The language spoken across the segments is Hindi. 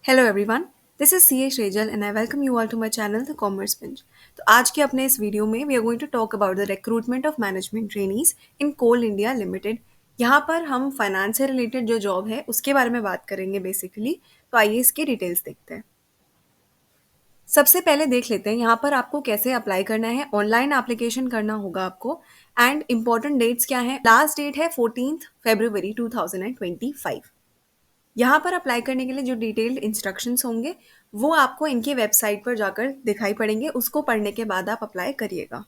Hello everyone, this is C A Shejal and I welcome you all to my channel the Commerce Binge. तो आज के अपने इस वीडियो में we are going to talk about the recruitment of management trainees in Coal India Limited. यहाँ पर हम फाइनेंस से रिलेटेड जो जॉब है उसके बारे में बात करेंगे बेसिकली। तो आइए इसके डिटेल्स देखते हैं। सबसे पहले देख लेते हैं यहाँ पर आपको कैसे अप्लाई करना है। ऑनलाइन एप्लीकेशन करना होगा आपको। एंड इम्पॉर्टेंट डेट्स क्या हैं? लास्ट डेट है 14 फरवरी 2025। यहाँ पर अप्लाई करने के लिए जो डिटेल्ड इंस्ट्रक्शंस होंगे वो आपको इनकी वेबसाइट पर जाकर दिखाई पड़ेंगे। उसको पढ़ने के बाद आप अप्लाई करिएगा।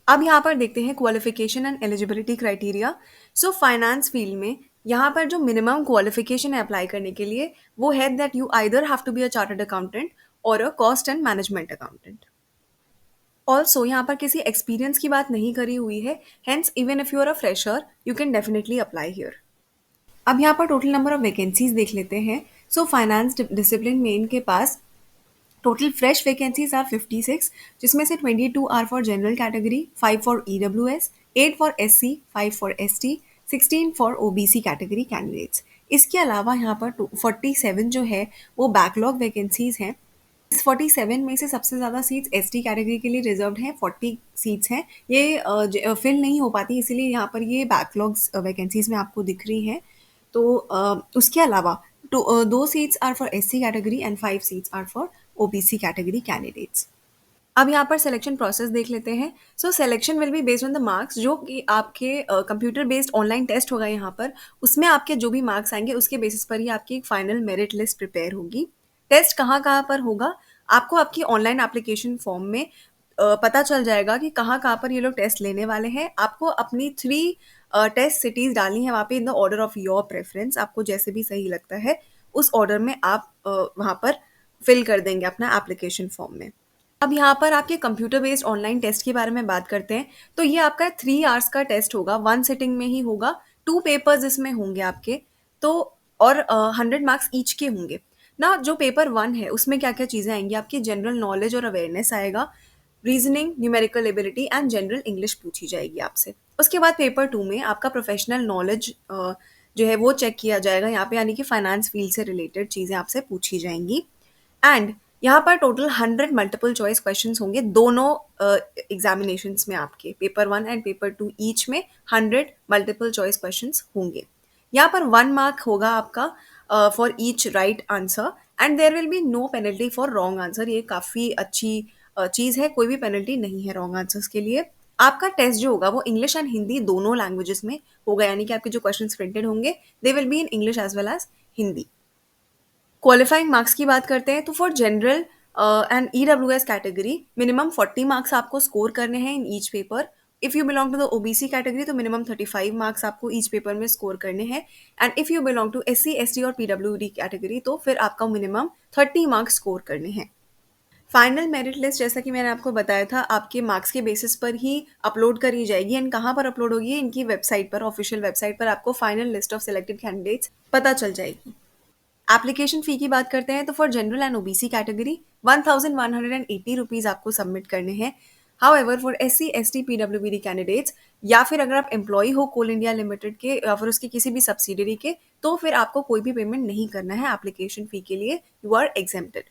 अब यहाँ पर देखते हैं qualification and eligibility criteria. So finance field में यहाँ पर जो मिनिमम क्वालिफिकेशन है अप्लाई करने के लिए वो है that you either have to be a chartered accountant और a cost and management accountant. Also यहाँ पर किसी एक्सपीरियंस की बात नहीं करी हुई है। Hence even if you are a fresher you can definitely apply here. अब यहाँ पर टोटल नंबर ऑफ वैकेंसीज देख लेते हैं। सो फाइनेंस डिसिप्लिन में इनके पास टोटल फ्रेश वैकेंसीज आर 56, जिसमें से 22 are for general category, 5 for EWS, 8 for SC, 5 for ST, 16 for OBC category candidates. इसके अलावा यहाँ पर 47 जो है वो बैकलॉग वैकेंसीज हैं। इस 47 में से सबसे ज़्यादा सीट्स ST कैटेगरी के लिए रिजर्व्ड हैं। 40 सीट्स हैं। ये फिल नहीं हो पाती, इसीलिए यहाँ पर ये बैकलॉग्स वैकेंसीज में आपको दिख रही हैं। तो उसके अलावा दो seats are for SC category and 5 seats are for OBC category candidates. अब यहाँ पर सिलेक्शन प्रोसेस देख लेते हैं। So selection will be based on the marks, जो कि आपके कंप्यूटर बेस्ड ऑनलाइन टेस्ट होगा यहाँ पर। उसमें आपके जो भी मार्क्स आएंगे उसके बेसिस पर ही आपकी एक फाइनल मेरिट लिस्ट प्रिपेयर होगी। टेस्ट कहाँ कहाँ पर होगा आपको आपकी ऑनलाइन एप्लीकेशन फॉर्म में पता चल जाएगा कि कहाँ कहाँ पर ये लोग टेस्ट लेने वाले हैं। आपको अपनी 3 टेस्ट सिटीज़ डालनी है वहाँ पे in the order of your preference. आपको जैसे भी सही लगता है उस ऑर्डर में आप वहाँ पर फिल कर देंगे अपना एप्लीकेशन फॉर्म में। अब यहाँ पर आपके कंप्यूटर बेस्ड ऑनलाइन टेस्ट के बारे में बात करते हैं। तो ये आपका 3 आवर्स का टेस्ट होगा, 1 सिटिंग में ही होगा। 2 पेपर्स इसमें होंगे आपके। तो और 100 मार्क्स ईच के होंगे ना। जो पेपर 1 है उसमें क्या क्या चीज़ें आएंगी, आपकी जनरल नॉलेज और अवेयरनेस आएगा, reasoning, numerical ability and general English पूछी जाएगी आपसे। उसके बाद पेपर 2 में आपका प्रोफेशनल नॉलेज जो है वो चेक किया जाएगा यहाँ पे, यानी कि फाइनेंस फील्ड से रिलेटेड चीज़ें आपसे पूछी जाएंगी। एंड यहाँ पर टोटल 100 मल्टीपल चॉइस क्वेश्चंस होंगे दोनों एग्जामिनेशंस में। आपके पेपर 1 एंड पेपर 2 ईच में 100 मल्टीपल चॉइस क्वेश्चंस होंगे। यहाँ पर 1 मार्क होगा आपका for each right answer and there will be no penalty for wrong answer. ये काफ़ी अच्छी चीज़ है, कोई भी पेनल्टी नहीं है रॉन्ग आंसर्स के लिए। आपका टेस्ट जो होगा वो इंग्लिश एंड हिंदी दोनों लैंग्वेजेस में होगा, यानी कि आपके जो क्वेश्चंस प्रिंटेड होंगे they will be in English as well as Hindi. Qualifying marks की बात करते हैं तो for general and EWS category minimum 40 marks आपको स्कोर करने हैं in each paper. If you belong to the OBC category तो मिनिमम 35 मार्क्स आपको ईच पेपर में स्कोर करने हैं। And if you belong to SC ST और PWD कैटेगरी तो फिर आपका मिनिमम 30 मार्क्स स्कोर करने हैं। फाइनल मेरिट लिस्ट जैसा कि मैंने आपको बताया था आपके मार्क्स के बेसिस पर ही अपलोड करी जाएगी। एंड कहाँ पर अपलोड होगी? इनकी वेबसाइट पर, ऑफिशियल वेबसाइट पर आपको final list of selected candidates पता चल जाएगी। एप्लीकेशन फ़ी की बात करते हैं तो for general and OBC category 1180 rupees आपको सबमिट करने हैं। However for SC ST PWBD candidates या फिर अगर आप एम्प्लॉय हो कोल इंडिया लिमिटेड के या फिर उसके किसी भी सब्सिडरी के तो फिर आपको कोई भी पेमेंट नहीं करना है एप्लीकेशन फ़ी के लिए। You are exempted.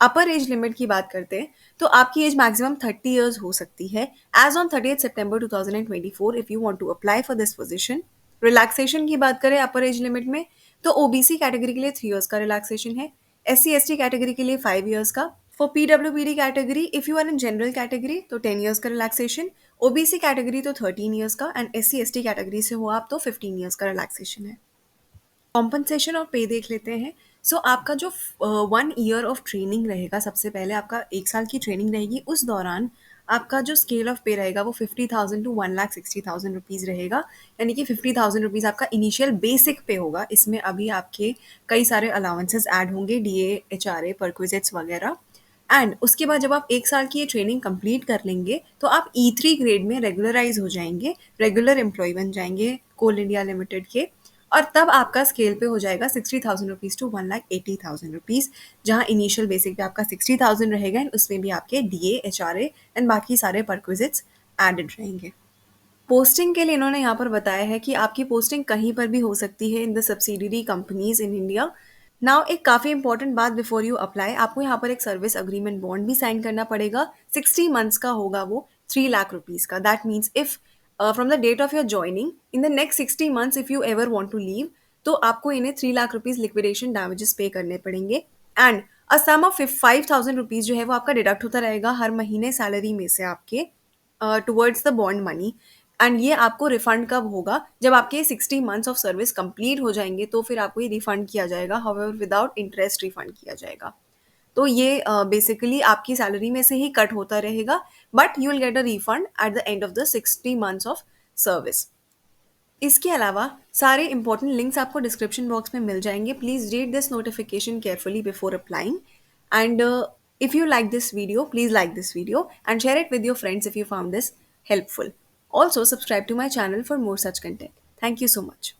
Upper age limit की बात करते हैं तो आपकी एज मैक्सिमम 30 ईयर्स हो सकती है age on 30 September 2024 if you want to apply for this position. Relaxation की बात करें अपर एज लिमिट में तो OBC कैटेगरी के लिए 3 इयर्स का रिलैक्सेशन है, SC ST कैटेगरी के लिए 5 इयर्स का। For PWBD category if you are in general category तो 10 इयर्स का रिलैक्सेशन, OBC कैटेगरी तो 13 इयर्स का एंड SC ST कैटेगरी से हो आप तो 15 इयर्स का रिलैक्सेशन है। कॉम्पनसेशन और पे देख लेते हैं। सो आपका जो 1 ईयर ऑफ ट्रेनिंग रहेगा, सबसे पहले आपका 1 साल की ट्रेनिंग रहेगी, उस दौरान आपका जो स्केल ऑफ पे रहेगा वो 50,000 टू 1,60,000 रुपीज़ रहेगा। यानी कि 50,000 रुपीज़ आपका इनिशियल बेसिक पे होगा। इसमें अभी आपके कई सारे अलाउंसेस ऐड होंगे, DA HRA परक्विजिट्स वगैरह। एंड उसके बाद जब आप 1 साल की ये ट्रेनिंग कंप्लीट कर लेंगे तो आप E3 ग्रेड में रेगुलराइज हो जाएंगे, रेगुलर एम्प्लॉय बन जाएंगे कोल इंडिया लिमिटेड के। और तब आपका स्केल पे हो जाएगा 60,000 रुपीज़ टू 1,80,000 रुपीज़, जहाँ इनिशियल बेसिक पे आपका 60,000 रहेगा एंड उसमें भी आपके DA HRA एंड बाकी सारे परक्विजिट्स एडेड रहेंगे। पोस्टिंग के लिए इन्होंने यहाँ पर बताया है कि आपकी पोस्टिंग कहीं पर भी हो सकती है in the subsidiary companies in India. Now एक काफ़ी इंपॉर्टेंट बात बिफोर यू अप्लाई, आपको यहाँ पर एक सर्विस अग्रीमेंट बॉन्ड भी साइन करना पड़ेगा। 60 मंथ्स का होगा वो, 3 लाख रुपीज़ का। That means if from the date of your joining in the next 60 months if you ever want to leave, तो आपको इन्हें 3 lakh rupees liquidation damages pay करने पड़ेंगे। And a sum of 5,000 rupees जो है वो आपका डिडक्ट होता रहेगा हर महीने सैलरी में से आपके towards the bond money. And ये आपको रिफंड कब होगा, जब आपके 60 मंथ्स ऑफ सर्विस कंप्लीट हो जाएंगे तो फिर आपको ये रिफंड किया जाएगा, हाउएवर विदाउट इंटरेस्ट रिफंड किया जाएगा। तो ये बेसिकली आपकी सैलरी में से ही कट होता रहेगा, but you will get a refund at the end of the 60 months of service. इसके अलावा सारे इंपॉर्टेंट लिंक्स आपको डिस्क्रिप्शन बॉक्स में मिल जाएंगे। Please read this notification carefully before applying. And if you like this video, please like this video and share it with your friends if you found this helpful. Also, subscribe to my channel for more such content. Thank you so much.